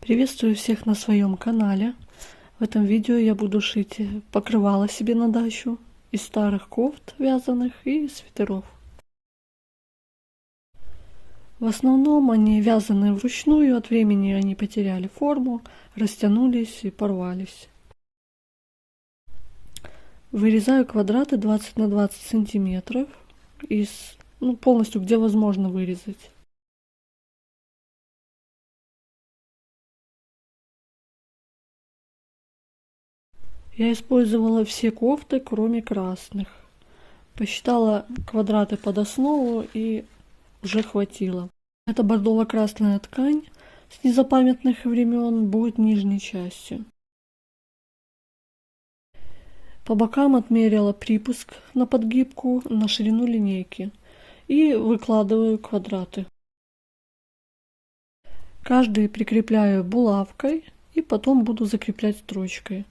Приветствую всех на своем канале. В этом видео я буду шить покрывало себе на дачу из старых кофт вязаных и свитеров. В основном они вязаны вручную, от времени они потеряли форму, растянулись и порвались. Вырезаю квадраты 20 на 20 сантиметров, полностью где возможно вырезать. Я использовала все кофты, кроме красных. Посчитала квадраты под основу и уже хватило. Эта бордово-красная ткань с незапамятных времен будет нижней частью. По бокам отмерила припуск на подгибку на ширину линейки и выкладываю квадраты. Каждый прикрепляю булавкой и потом буду закреплять строчкой.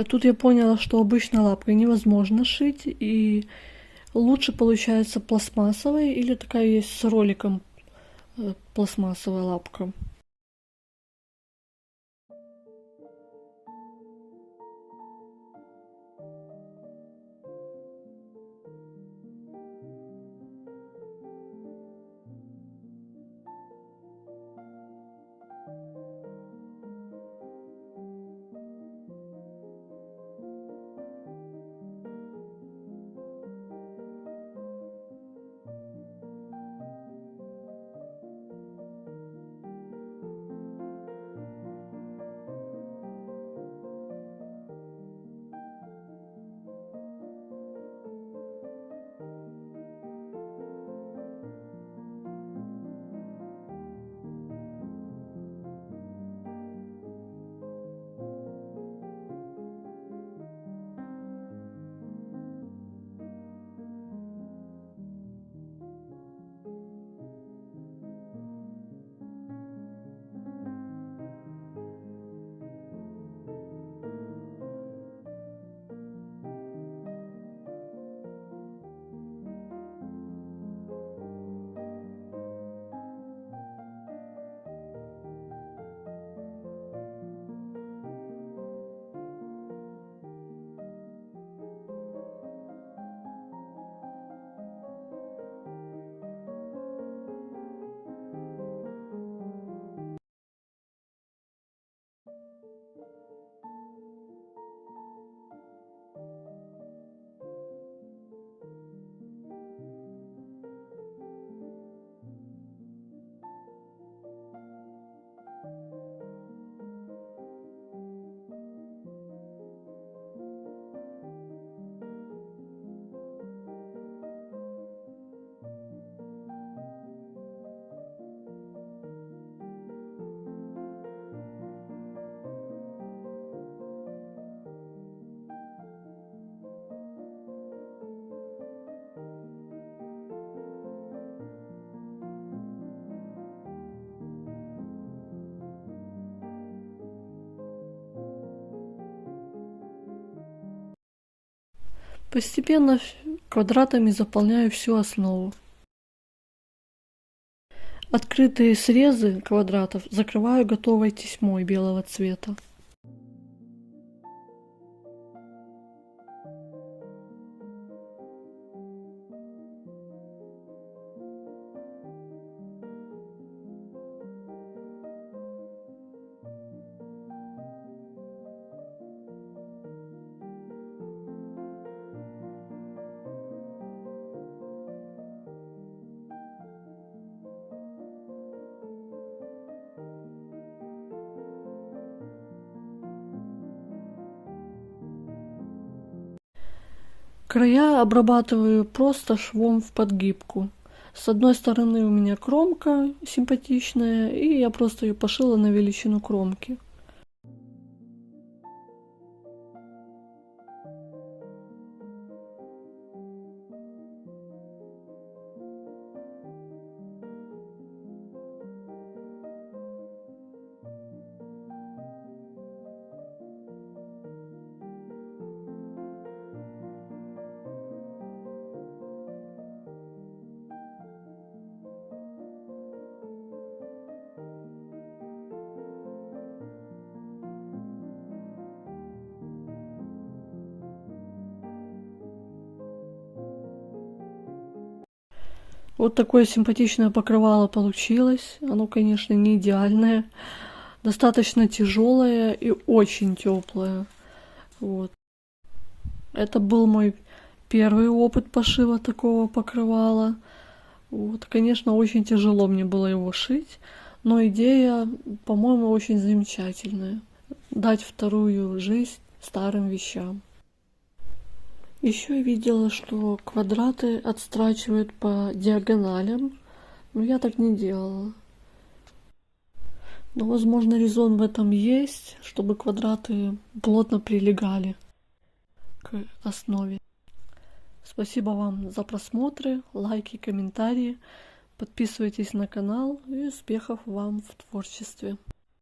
Тут я поняла, что обычной лапкой невозможно шить, и лучше получается пластмассовая или такая есть с роликом пластмассовая лапка. Постепенно квадратами заполняю всю основу. Открытые срезы квадратов закрываю готовой тесьмой белого цвета. Края обрабатываю просто швом в подгибку. С одной стороны у меня кромка симпатичная, и я просто ее пошила на величину кромки. Вот такое симпатичное покрывало получилось. Оно, конечно, не идеальное, достаточно тяжелое и очень теплое. Вот. Это был мой первый опыт пошива такого покрывала. Вот, конечно, очень тяжело мне было его шить, но идея, по-моему, очень замечательная. Дать вторую жизнь старым вещам. Еще я видела, что квадраты отстрачивают по диагоналям, но я так не делала. Но, возможно, резон в этом есть, чтобы квадраты плотно прилегали к основе. Спасибо вам за просмотры, лайки, комментарии. Подписывайтесь на канал и успехов вам в творчестве.